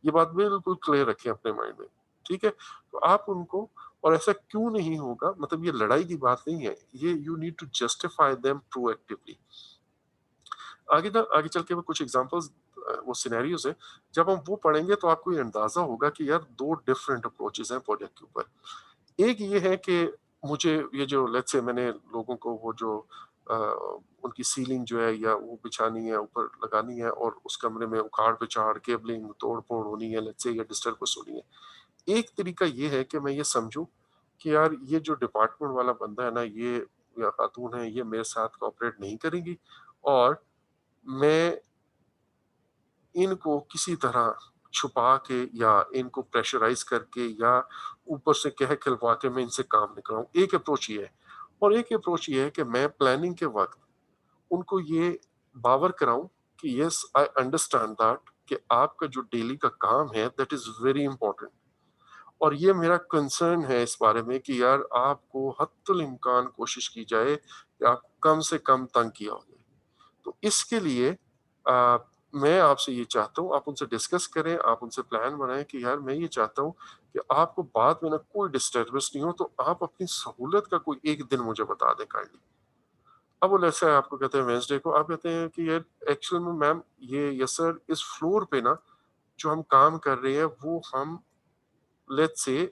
ये बात बिल्कुल क्लियर रखें अपने माइंड में, ठीक है। तो आप उनको, और ऐसा क्यों नहीं होगा, मतलब ये लड़ाई की बात नहीं है, ये you need to justify them proactively. आगे चल के वो कुछ एग्जांपल्स, वो सिनेरियोज है, जब हम वो पढ़ेंगे तो आपको ये अंदाजा होगा कि यार दो डिफरेंट अप्रोचेस हैं प्रोजेक्ट के ऊपर। एक ये है कि मुझे ये जो, लेट्स से, मैंने लोगों को वो जो अ, उनकी सीलिंग जो है या वो बिछानी है, ऊपर लगानी है, और उस कमरे में उखाड़ पिछाड़ केबलिंग तोड़ फोड़ होनी है, लेट्स से, या डिस्टर्बेंस होनी है। एक तरीका ये है कि मैं ये समझूं कि यार ये जो डिपार्टमेंट वाला बंदा है ना, ये या खातून है, ये मेरे साथ कोऑपरेट नहीं करेंगी, और मैं इनको किसी तरह छुपा के या इनको प्रेशराइज करके या ऊपर से कह खिलवा के मैं इनसे काम निकलाऊं। एक अप्रोच ये है, और एक अप्रोच ये है कि मैं प्लानिंग के वक्त उनको ये बावर कराऊं कि यस आई अंडरस्टैंड दैट कि आपका जो डेली का काम है दैट इज वेरी इंपॉर्टेंट, और ये मेरा कंसर्न है इस बारे में कि यार आपको हत्तुल इम्कान कोशिश की जाए कि आप कम से कम तंग किया हो जाए। तो इसके लिए मैं आपसे ये चाहता हूँ आप उनसे डिस्कस करें, आप उनसे प्लान बनाएँ कि यार मैं ये चाहता हूँ कि आपको बाद में ना कोई डिस्टर्बेंस नहीं हो, तो आप अपनी सहूलियत का कोई एक दिन मुझे बता दें काइंडली। अब वो लेट्स से आपको कहते हैं वेडनेसडे को, आप कहते हैं कि यार एक्चुअल में मैम ये यस सर इस फ्लोर पे ना जो हम काम कर रहे हैं वो हम लेट्स से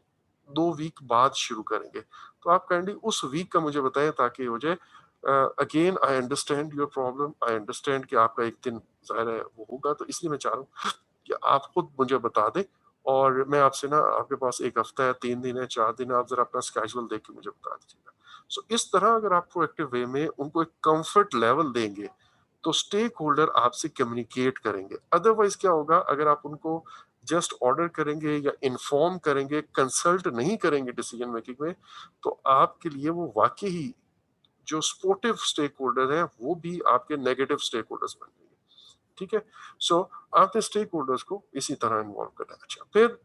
2 वीक बाद शुरू करेंगे। तो आप काइंडली उस वीक का मुझे बताएँ ताकि हो जाए। Again I understand your problem, I understand कि आपका एक दिन ज़ाहिर है वो होगा, तो इसलिए मैं चाह रहा हूँ कि आप खुद मुझे बता दें और मैं आपसे ना आपके पास 1 हफ्ता है, 3 दिन है, 4 दिन है, आप ज़रा अपना स्केड्यूल देख के मुझे बता दीजिएगा। सो इस तरह अगर आप प्रोएक्टिव वे में उनको एक कम्फर्ट लेवल देंगे, तो स्टेक होल्डर आपसे कम्युनिकेट करेंगे। अदरवाइज़ क्या होगा अगर आप उनको जस्ट ऑर्डर करेंगे या इन्फॉर्म करेंगे, कंसल्ट नहीं करेंगे डिसीजन मेकिंग में, तो आपके लिए वो वाक़ई ही जो सपोर्टिव स्टेक होल्डर हैं, वो भी आपके नेगेटिव स्टेक होल्डर्स बन जाएंगे। ठीक है? सो आपने स्टेक होल्डर्स को इसी तरह इन्वॉल्व करना है। अच्छा, फिर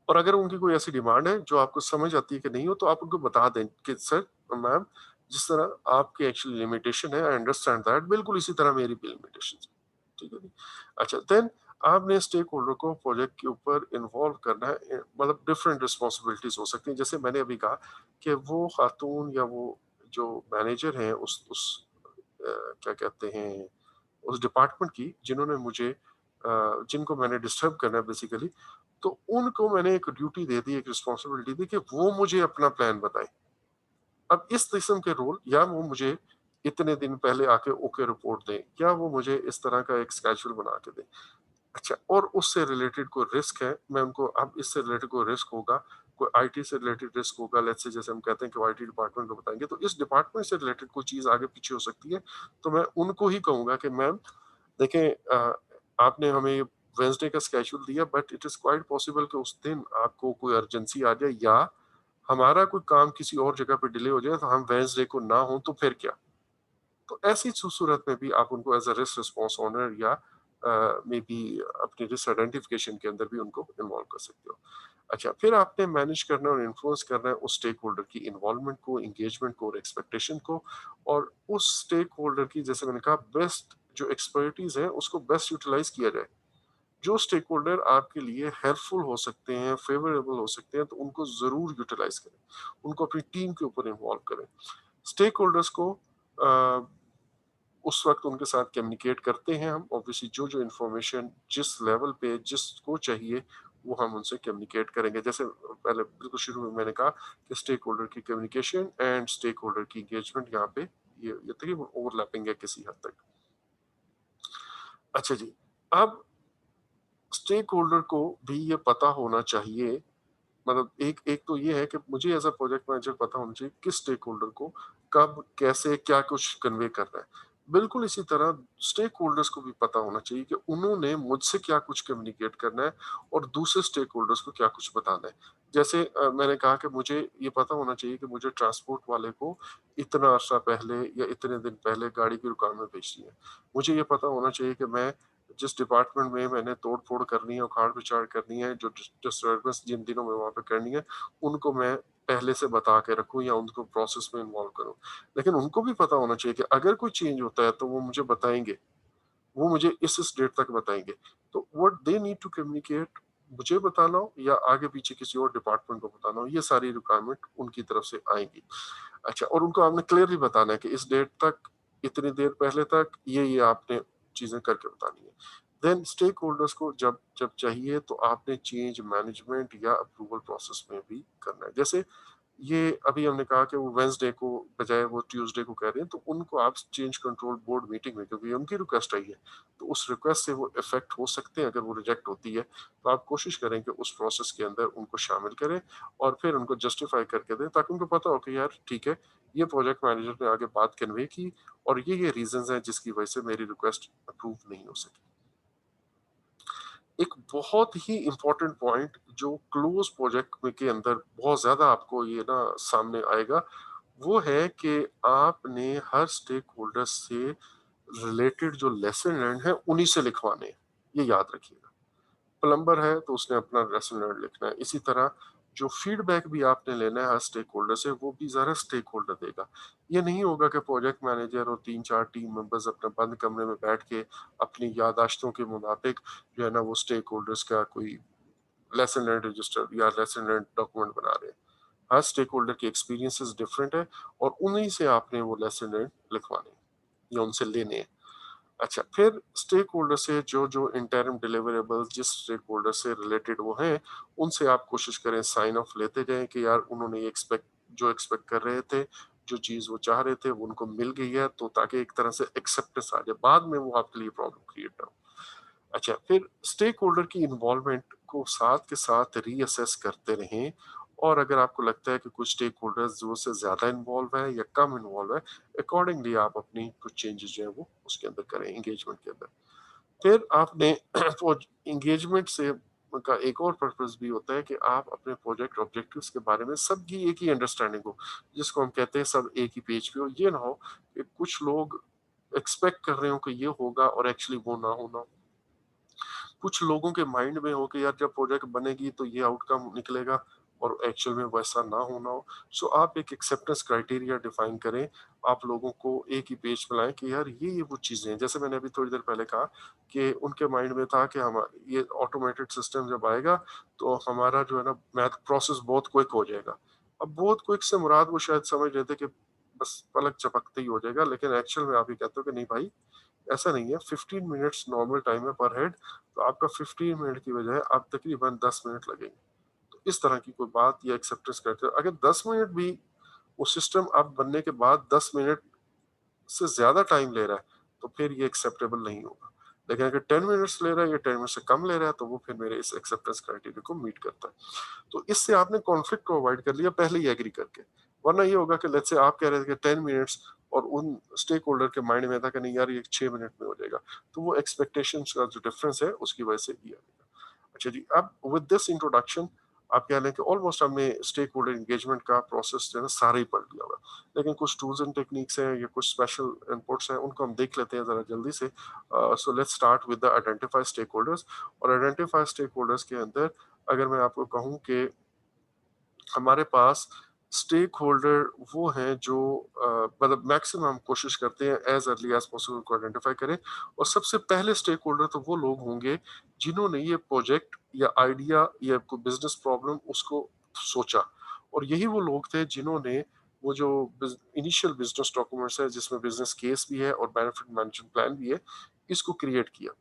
और अगर उनकी कोई ऐसी डिमांड है जो आपको समझ आती है कि नहीं हो, तो आप उनको बता दें कि सर, मैम, जिस तरह आपकी एक्चुअली लिमिटेशन है, आई अंडरस्टैंड दैट, बिल्कुल इसी तरह मेरी भी लिमिटेशन है। ठीक है जी? अच्छा, देन आपने स्टेक होल्डर को प्रोजेक्ट के ऊपर इन्वॉल्व करना है। मतलब डिफरेंट रिस्पॉन्सिबिलिटीज हो सकती हैं, जैसे मैंने अभी कहा कि वो खातून या वो जो मैनेजर हैं उस क्या कहते हैं उस डिपार्टमेंट की, जिन्होंने मुझे जिनको मैंने डिस्टर्ब करना है बेसिकली, तो उनको मैंने एक ड्यूटी दे दी, एक रिस्पॉन्सिबिलिटी दी कि वो मुझे अपना प्लान बताएं। अब इस किस्म के रोल, या वो मुझे इतने दिन पहले आके ओके रिपोर्ट दें, या वो मुझे इस तरह का एक स्केड्यूल बना के दें। अच्छा, और उससे रिलेटेड कोई रिस्क है, मैं उनको, अब इससे रिलेटेड कोई रिस्क होगा, कोई आईटी से रिलेटेड रिस्क होगा, लेट्स से जैसे हम कहते हैं कि आईटी डिपार्टमेंट को बताएंगे, तो इस डिपार्टमेंट से रिलेटेड कोई चीज आगे पीछे हो सकती है, तो मैं उनको ही कहूंगा कि मैम देखें, आपने हमें वेंसडे का स्केड्यूल दिया, but it is quite possible कि उस दिन आपको कोई अर्जेंसी आ जाए, या हमारा कोई काम किसी और जगह पे डिले हो जाए, तो हम वेंसडे को ना हो तो फिर क्या। तो ऐसी सूरत में भी आप उनको as a risk response owner या मे बी अपनी रिस्क आइडेंटिफिकेशन के अंदर भी उनको इन्वॉल्व कर सकते हो। अच्छा, फिर आपने मैनेज करना है और इन्फ्लुएंस करना है उस स्टेक होल्डर की इन्वॉल्वमेंट को, एंगेजमेंट को और एक्सपेक्टेशन को, और उस स्टेक होल्डर की, जैसे मैंने कहा, बेस्ट जो एक्सपर्टीज है उसको बेस्ट यूटिलाइज किया जाए। जो स्टेक होल्डर आपके लिए हेल्पफुल हो सकते हैं, फेवरेबल हो सकते हैं, तो उनको जरूर यूटिलाइज करें, उनको अपनी टीम के ऊपर इन्वॉल्व करें। स्टेक होल्डर्स को उस वक्त उनके साथ कम्युनिकेट करते हैं हम, ऑब्वियसली जो जो इन्फॉर्मेशन जिस लेवल पे जिसको चाहिए वो हम उनसे कम्युनिकेट करेंगे। जैसे पहले बिल्कुल शुरू में मैंने कहा कि स्टेक होल्डर की कम्युनिकेशन एंड स्टेक होल्डर की एंगेजमेंट, यहाँ पे ये तकरीबन ओवरलैपिंग है किसी हद तक। अच्छा जी, अब स्टेक होल्डर को भी ये पता होना चाहिए, मतलब एक एक तो ये है कि मुझे एज अ प्रोजेक्ट मैनेजर पता होना चाहिए किस स्टेक होल्डर को कब कैसे क्या कुछ कन्वे करना है। बिल्कुल इसी तरह स्टेक होल्डर्स को भी पता होना चाहिए कि उन्होंने मुझसे क्या कुछ कम्युनिकेट करना है और दूसरे स्टेक होल्डर्स को क्या कुछ बताना है। जैसे मैंने कहा कि मुझे ये पता होना चाहिए कि मुझे ट्रांसपोर्ट वाले को इतना अर्सा पहले या इतने दिन पहले गाड़ी की दुकान में भेजनी है। मुझे ये पता होना चाहिए कि मैं जिस डिपार्टमेंट में मैंने तोड़-फोड़ करनी है, उखाड़-पिछाड़ करनी है, जो डिस्टर्बेंस जिन दिनों में वहाँ पे करनी है, उनको मैं पहले से बता के रखूँ या उनको प्रोसेस में इन्वॉल्व करूँ। लेकिन उनको भी पता होना चाहिए कि अगर कोई चेंज होता है, तो वो मुझे बताएँगे। वो मुझे इस डेट तक बताएँगे। तो what they need to communicate, मुझे बताना हो या आगे-पीछे किसी और डिपार्टमेंट को बताना हो, ये सारी रिक्वायरमेंट उनकी तरफ से आएँगी। अच्छा, और उनको आपने क्लियरली बताना है कि इस डेट तक, इतनी देर पहले तक ये आपने चीजें करके बतानी है। देन स्टेक होल्डर्स को जब जब चाहिए तो आपने चेंज मैनेजमेंट या अप्रूवल प्रोसेस में भी करना है। जैसे ये अभी हमने कहा कि वो वेंसडे को बजाय वो ट्यूसडे को कह रहे हैं, तो उनको आप चेंज कंट्रोल बोर्ड मीटिंग में, क्योंकि उनकी रिक्वेस्ट आई है, तो उस रिक्वेस्ट से वो इफेक्ट हो सकते हैं। अगर वो रिजेक्ट होती है, तो आप कोशिश करें कि उस प्रोसेस के अंदर उनको शामिल करें और फिर उनको जस्टिफाई करके दें, ताकि उनको पता हो कि यार ठीक है, ये प्रोजेक्ट मैनेजर ने आगे बात कन्वे की और ये रीजंस हैं जिसकी वजह से मेरी रिक्वेस्ट अप्रूव नहीं हो सकी। एक बहुत ही इम्पोर्टेंट पॉइंट जो क्लोज प्रोजेक्ट में के अंदर बहुत ज्यादा आपको ये ना सामने आएगा, वो है कि आपने हर स्टेक होल्डर से रिलेटेड जो लेसन लर्न है उन्हीं से लिखवाने हैं। ये याद रखिएगा। प्लम्बर है तो उसने अपना लेसन लर्न लिखना है। इसी तरह जो फीडबैक भी आपने लेना है हर स्टेक होल्डर से, वो भी ज़रा स्टेक होल्डर देगा। ये नहीं होगा कि प्रोजेक्ट मैनेजर और 3-4 टीम मेंबर्स अपने बंद कमरे में बैठ के अपनी याददाश्तों के मुताबिक जो है ना वो स्टेक होल्डर्स का कोई लेसन लर्न रजिस्टर या लेसन लर्न डॉक्यूमेंट बना रहे हैं। हर स्टेक होल्डर के एक्सपीरियंसेस डिफरेंट है और उन्हीं से आपने वो लेसन लर्न लिखवाने हैं या उनसे लेने हैं। अच्छा, फिर स्टेक होल्डर से जो जो इंटरम डिलीवरेबल्स जिस स्टेक होल्डर से रिलेटेड वो हैं, उनसे आप कोशिश करें साइन ऑफ लेते जाएं कि यार उन्होंने ये एक्सपेक्ट कर रहे थे, जो चीज़ वो चाह रहे थे वो उनको मिल गई है, तो ताकि एक तरह से एक्सेप्टेंस आ जाए, बाद में वो आपके लिए प्रॉब्लम क्रिएट ना हो। अच्छा, फिर स्टेक होल्डर की इन्वॉल्वमेंट को साथ के साथ रीअसेस करते रहें और अगर आपको लगता है कि कुछ स्टेक होल्डर्स ज़रूरत से ज़्यादा इन्वॉल्व है या कम इन्वॉल्व है, अकॉर्डिंगली आप अपनी कुछ चेंजेस जो है वो उसके अंदर करें एंगेजमेंट के अंदर। फिर आपने एंगेजमेंट से का एक और पर्पस भी होता है कि आप अपने प्रोजेक्ट ऑब्जेक्टिव्स के बारे में सबकी एक ही अंडरस्टैंडिंग हो, जिसको हम कहते हैं सब एक ही पेज पे हो। ये ना हो कि कुछ लोग एक्सपेक्ट कर रहे हो कि ये होगा और एक्चुअली वो ना होना, कुछ लोगों के माइंड में हो कि यार जब प्रोजेक्ट बनेगी तो ये आउटकम निकलेगा और एक्चुअल में वैसा ना होना हो। सो आप एक एक्सेप्टेंस क्राइटेरिया डिफाइन करें, आप लोगों को एक ही पेज पे लाएं कि यार ये वो चीजें हैं, जैसे मैंने अभी थोड़ी देर पहले कहा कि उनके माइंड में था कि हम ये ऑटोमेटेड सिस्टम जब आएगा तो हमारा जो है ना मैथ प्रोसेस बहुत क्विक हो जाएगा। अब बहुत क्विक से मुराद वो शायद समझ रहे थे कि बस पलक झपकते ही हो जाएगा, लेकिन एक्चुअल में आप ये कहते हो कि नहीं भाई, ऐसा नहीं है। 15 मिनट्स नॉर्मल टाइम है पर हेड, तो आपका 15 मिनट की बजाय आप तकरीबन 10 मिनट लगेंगे। तो इस तरह की कोई बात या एक्सेप्टेंस करते हो, अगर 10 मिनट भी वो सिस्टम अब बनने के बाद 10 मिनट से ज्यादा टाइम ले रहा है तो फिर ये एक्सेप्टेबल नहीं होगा। लेकिन अगर 10 मिनट्स ले रहा है या 10 मिनट से कम ले रहा है तो वो फिर मेरे इस एक्सेप्टेंस क्राइटेरिया को मीट करता है। तो इससे आपने कॉन्फ्लिक्ट को अवॉइड कर लिया पहले ही एग्री करके। वरना ये होगा कि लेट्स से आप कह रहे थे कि 10 मिनट्स और उन स्टेक होल्डर के माइंड में था कि नहीं यार ये 6 मिनट में हो जाएगा, तो वो एक्सपेक्टेशंस का जो डिफरेंस है उसकी वजह से ये आएगा। अच्छा जी, अब विद दिस इंट्रोडक्शन आप कह लें कि ऑलमोस्ट हमने स्टेक होल्डर एंगेजमेंट का प्रोसेस जो है ना सारा ही पढ़ लिया हुआ है। लेकिन कुछ टूल्स एंड टेक्निक्स हैं या कुछ स्पेशल इनपुट्स हैं, उनको हम देख लेते हैं ज़रा जल्दी से। So let's start with the identify stakeholders. और आइडेंटिफाई स्टेक होल्डर्स के अंदर अगर मैं आपको कहूँ कि हमारे पास स्टेक होल्डर वो हैं जो मतलब मैक्सिमम हम कोशिश करते हैं एज अर्ली एज पॉसिबल को आइडेंटिफाई करें। और सबसे पहले स्टेक होल्डर तो वो लोग होंगे जिन्होंने ये प्रोजेक्ट या आइडिया या कोई बिजनेस प्रॉब्लम उसको सोचा। और यही वो लोग थे जिन्होंने वो जो इनिशियल बिजनेस डॉक्यूमेंट्स है जिसमें बिजनेस केस भी है और बेनिफिट मैनेजमेंट प्लान भी है, इसको क्रिएट किया।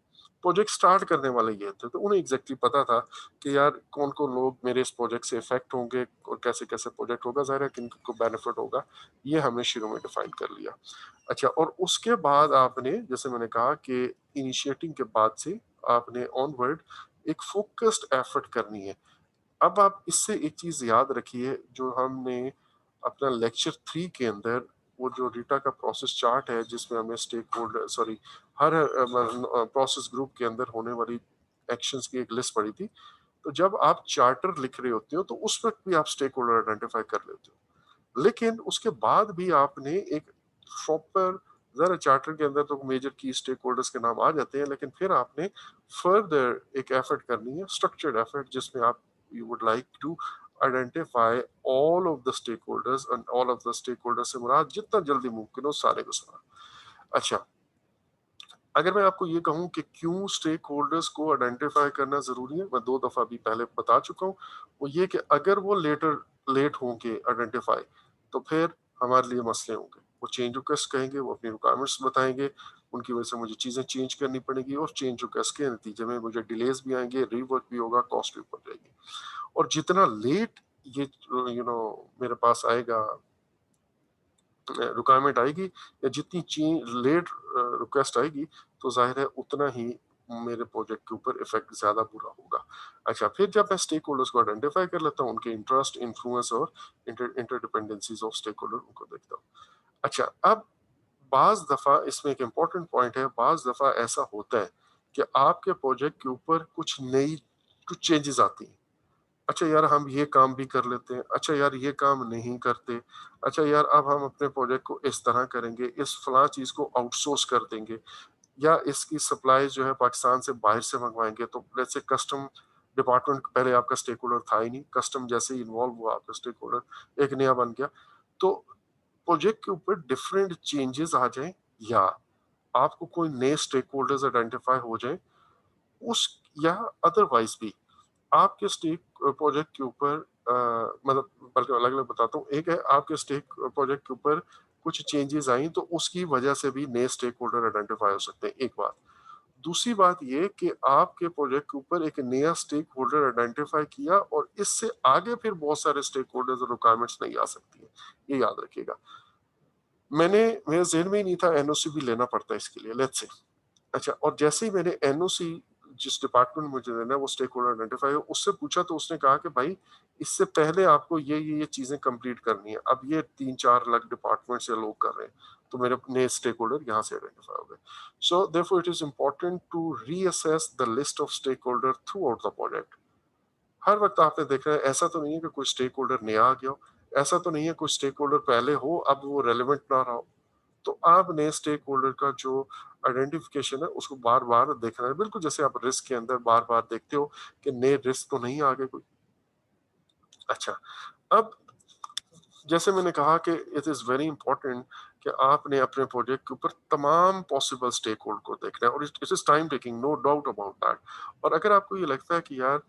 प्रोजेक्ट स्टार्ट करने वाले ये थे तो उन्हें एग्जैक्टली पता था कि यार कौन कौन लोग मेरे इस प्रोजेक्ट से इफेक्ट होंगे और कैसे कैसे प्रोजेक्ट होगा, ज़ाहिर है किन को बेनिफिट होगा, ये हमने शुरू में डिफाइन कर लिया। अच्छा, और उसके बाद आपने जैसे मैंने कहा कि इनिशिएटिंग के बाद से आपने ऑनवर्ड एक फोकस्ड एफर्ट करनी है। अब आप इससे एक चीज याद रखिए, जो हमने अपना लेक्चर 3 के अंदर वो जो रीटा का प्रोसेस चार्ट है जिसमें हमने स्टेक होल्डर सॉरी हर प्रोसेस ग्रुप के अंदर होने वाली एक्शंस की एक लिस्ट पड़ी थी। तो जब आप चार्टर लिख रहे होते हो तो उस वक्त भी आप स्टेक होल्डर आइडेंटिफाई कर लेते हो, लेकिन उसके बाद भी आपने एक प्रॉपर जरा चार्टर के अंदर तो मेजर की स्टेक होल्डर्स के नाम आ जाते हैं, लेकिन फिर आपने फर्दर एक एफर्ट करनी है, स्ट्रक्चर्ड एफर्ट, जिसमें आप you would like to identify all of the stakeholders and all of the stakeholders से मुराद जितना जल्दी मुमकिन हो सारे को सारा। अच्छा, अगर मैं आपको ये कहूँ कि क्यों स्टेक होल्डर्स को आइडेंटिफाई करना जरूरी है, मैं 2 दफा भी पहले बता चुका हूँ। वो ये कि अगर वो लेट होंगे आइडेंटिफाई तो फिर हमारे लिए मसले होंगे। वो चेंज रिक्वेस्ट कहेंगे, वो अपनी रिक्वायरमेंट्स बताएंगे, उनकी वजह से मुझे चीजें चेंज करनी पड़ेगी और चेंज रिक्वेस्ट के नतीजे में मुझे डिलेज भी आएंगे, रीवर्क भी होगा, कॉस्ट भी बढ़ जाएगी। और जितना लेट ये मेरे पास आएगा, रिक्वायरमेंट आएगी या जितनी लेट रिक्वेस्ट आएगी, तो जाहिर है उतना ही मेरे प्रोजेक्ट के ऊपर इफेक्ट ज्यादा बुरा होगा। अच्छा, फिर जब मैं स्टेक होल्डर्स को आइडेंटिफाई कर लेता हूँ, उनके इंटरेस्ट, इन्फ्लुएंस और इंटरडिपेंडेंसीज ऑफ स्टेक होल्डर उनको देखता हूँ। अच्छा, अब बाज दफा इसमें एक इम्पॉर्टेंट पॉइंट है, बाज दफा ऐसा होता है कि आपके प्रोजेक्ट के ऊपर कुछ चेंजेस आती हैं। अच्छा यार, हम ये काम भी कर लेते हैं, अच्छा यार ये काम नहीं करते, अच्छा यार अब हम अपने प्रोजेक्ट को इस तरह करेंगे, इस फलां चीज को आउटसोर्स कर देंगे। या इसकी सप्लाई जो है पाकिस्तान से बाहर से मंगवाएँगे, तो लेट्स से कस्टम डिपार्टमेंट पहले आपका स्टेक होल्डर था ही नहीं, कस्टम जैसे ही इन्वॉल्व हुआ आपका स्टेक होल्डर एक नया बन गया। तो प्रोजेक्ट के ऊपर डिफरेंट चेंजेस आ जाएँ या आपको कोई नए स्टेक होल्डर्स आइडेंटिफाई हो जाएँ, उस या अदरवाइज़ भी आपके स्टेक प्रोजेक्ट के ऊपर मतलब बल्कि अलग-अलग बताता हूँ। एक है आपके स्टेक प्रोजेक्ट के ऊपर कुछ चेंजेस आई तो उसकी वजह से भी नए स्टेक होल्डर आइडेंटिफाई हो सकते हैं, एक बात। दूसरी बात ये कि आपके प्रोजेक्ट के ऊपर एक नया स्टेक होल्डर आइडेंटिफाई किया और इससे आगे फिर बहुत सारे स्टेक होल्डर्स और रिक्वायरमेंट्स नहीं आ सकती हैं। ये याद रखिएगा। मेरे ज़हन में ही नहीं था एनओसी भी लेना पड़ता है इसके लिए, लेट्स से। अच्छा, और जैसे ही मैंने एनओसी जिस डिपार्टमेंट में मुझे देना है वो स्टेक होल्डर आइडेंटिफाई हो उससे पूछा तो उसने कहा कि भाई इससे पहले आपको ये चीजें कंप्लीट करनी है। अब ये 3-4 अलग डिपार्टमेंट से लोग कर रहे हैं, तो मेरे अपने स्टेक होल्डर यहाँ से आइडेंटिफाई हो गए। So therefore it is important to reassess the list of stakeholder throughout the project. हर वक्त आपने देखना है, ऐसा तो नहीं है कि कोई स्टेक होल्डर नया आ गया हो, ऐसा तो नहीं है कोई स्टेक होल्डर पहले हो अब वो रेलेवेंट ना रहा हो। तो आप नए स्टेक होल्डर का जो आइडेंटिफिकेशन है उसको बार बार देखना है, बिल्कुल जैसे आप रिस्क के अंदर बार बार देखते हो कि नए रिस्क तो नहीं आ गए कोई। अच्छा, अब जैसे मैंने कहा कि इट इज वेरी इंपॉर्टेंट कि आपने अपने प्रोजेक्ट के ऊपर तमाम पॉसिबल स्टेक होल्डर को देखना है और it is time taking, no doubt about that. और अगर आपको ये लगता है कि यार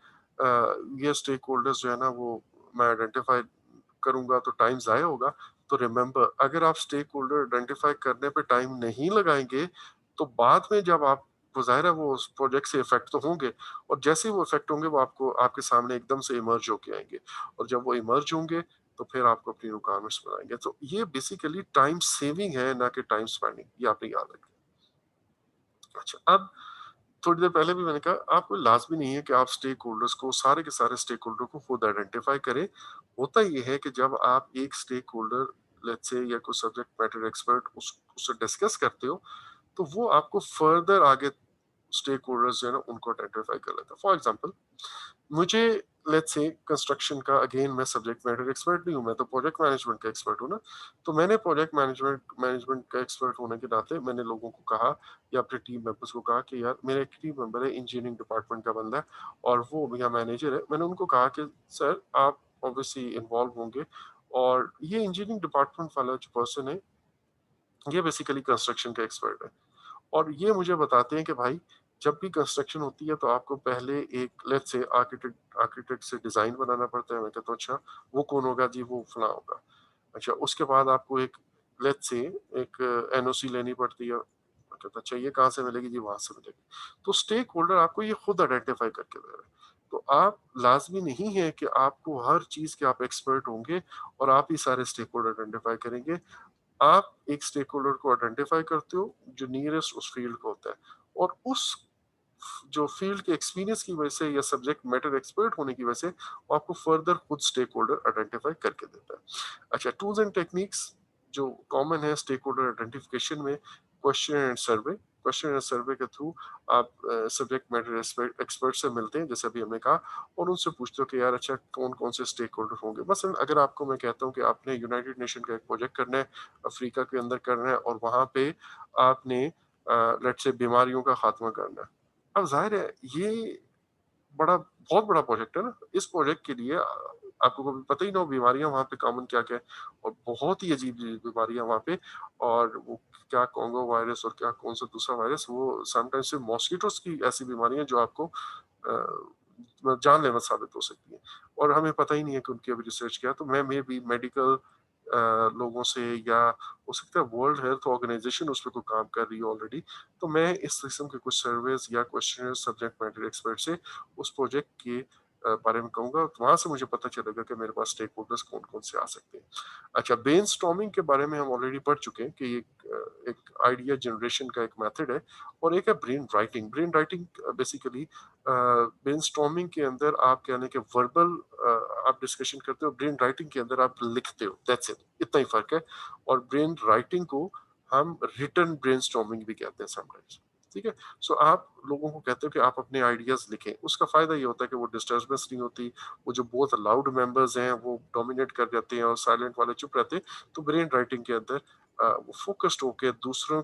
ये स्टेक होल्डर्स जो है ना वो मैं आइडेंटिफाई करूंगा तो टाइम ज़ाया होगा, तो रिमेंबर अगर आप स्टेक होल्डर आइडेंटिफाई करने पे टाइम नहीं लगाएंगे तो बाद में जब आप वो ज़ाहिर है वो उस प्रोजेक्ट से इफेक्ट तो होंगे, और जैसे ही वो इफेक्ट होंगे वो आपको आपके सामने एकदम से इमर्ज होके आएंगे, और जब वो इमर्ज होंगे तो फिर आपको अपनी रिक्वायरमेंट्स बनाएंगे। तो ये बेसिकली टाइम सेविंग है ना कि टाइम स्पेंडिंग, ये आपने याद रखना। अच्छा, अब थोड़ी देर पहले भी मैंने कहा आपको लाज़मी नहीं है कि आप स्टेक होल्डर्स को सारे के सारे स्टेक होल्डर को खुद आइडेंटिफाई करें। होता ये है कि जब आप एक स्टेक होल्डर लेट्स से या कोई सब्जेक्ट मैटर एक्सपर्ट उससे डिस्कस करते हो तो वो आपको फर्दर आगे स्टेक होल्डर्स जो है ना उनको आइडेंटिफाई कर लेता है। फॉर एग्जांपल मुझे लेट्स से कंस्ट्रक्शन का, अगेन मैं सब्जेक्ट मैटर एक्सपर्ट नहीं हूँ, मैं तो प्रोजेक्ट मैनेजमेंट का एक्सपर्ट हूँ ना। तो मैंने प्रोजेक्ट मैनेजमेंट मैनेजमेंट का एक्सपर्ट होने के नाते मैंने लोगों को कहा या अपने टीम मेंबर्स को कहा कि यार मेरा एक टीम मेंबर है इंजीनियरिंग डिपार्टमेंट का बंदा है और वो मेरा मैनेजर है। मैंने उनको कहा कि सर आप ऑब्वियसली इन्वॉल्व होंगे और ये इंजीनियरिंग डिपार्टमेंट वाला जो पर्सन है ये बेसिकली कंस्ट्रक्शन का एक्सपर्ट है और ये मुझे बताते हैं कि भाई जब भी कंस्ट्रक्शन होती है तो आपको पहले एक लेट्स से आर्किटेक्ट आर्किटेक्ट से डिजाइन बनाना पड़ता है। मैं कहता हूँ अच्छा वो कौन होगा जी, वो फला होगा। अच्छा, उसके बाद आपको एक लेट्स से एक एनओसी लेनी पड़ती है। मैं कहता अच्छा ये कहाँ से मिलेगी जी, वहां से मिलेगी। तो स्टेक होल्डर आपको ये खुद आइडेंटिफाई करके दे रहा है। तो आप लाजमी नहीं है कि आपको हर चीज के आप एक्सपर्ट होंगे और आप ही सारे स्टेक होल्डर आइडेंटिफाई करेंगे। आप एक स्टेक होल्डर को आइडेंटिफाई करते हो जो नियरेस्ट उस फील्ड को होता है, और उस जो फील्ड के एक्सपीरियंस की वजह से या सब्जेक्ट मैटर एक्सपर्ट होने की वजह से वो आपको फर्दर खुद स्टेक होल्डर आइडेंटिफाई करके देता है। अच्छा, टूल्स एंड टेक्निक्स जो कॉमन है स्टेक होल्डर आइडेंटिफिकेशन में, question and survey. Question and सर्वे के थ्रू आप सब्जेक्ट मैटर एक्सपर्ट से मिलते हैं जैसे अभी हमने कहा, और उनसे पूछते हो कि यार अच्छा कौन कौन से स्टेक होल्डर होंगे। मसलन अगर आपको मैं कहता हूँ कि आपने यूनाइटेड नेशन का एक प्रोजेक्ट करना है, अफ्रीका के अंदर करना है और वहां पे आपने लेट्स से बीमारियों का खात्मा करना है। अब ज़ाहिर है ये बहुत बड़ा प्रोजेक्ट है ना। इस प्रोजेक्ट के लिए आपको कभी पता ही ना हो बीमारियां वहाँ पे कॉमन क्या-क्या है, और बहुत ही अजीब-अजीब बीमारियां वहाँ पे, और वो क्या कोंगो वायरस और क्या कौन सा दूसरा वायरस, वो समटाइम्स से मॉस्किटोस की ऐसी बीमारियां जो आपको जानलेवा साबित हो सकती हैं, और हमें पता ही नहीं है कि उनकी अभी रिसर्च क्या है। तो मैं मे बी मेडिकल लोगों से या हो सकता है वर्ल्ड हेल्थ ऑर्गेनाइजेशन उस पे कोई काम कर रही है ऑलरेडी, तो मैं इस किस्म के कुछ सर्वेज या क्वेश्चन सब्जेक्ट मैटर एक्सपर्ट से उस प्रोजेक्ट के बारे में कहूंगा, तो वहां से मुझे पता चलेगा कि मेरे पास स्टेक होल्डर्स कौन कौन से आ सकते हैं। अच्छा, ब्रेनस्टॉर्मिंग के बारे में हम ऑलरेडी पढ़ चुके हैं कि एक आइडिया जनरेशन का एक मेथड है, और एक है brain writing. Brain writing basically brainstorming के अंदर आप कहने के वर्बल आप डिस्कशन करते हो, ब्रेन राइटिंग के अंदर आप लिखते हो, दैट्स इट, इतना ही फर्क है। और ब्रेन राइटिंग को हम रिटर्न ब्रेनस्टॉर्मिंग भी कहते हैं समटाइम्स। ठीक है, सो आप लोगों को कहते हो कि आप अपने आइडियाज लिखें, उसका फायदा ये होता है कि वो डिस्टर्बेंस नहीं होती, वो जो बहुत लाउड मेंबर्स हैं वो डोमिनेट कर जाते हैं और साइलेंट वाले चुप रहते हैं। तो ब्रेन राइटिंग के अंदर वो फोकस्ड होकर दूसरों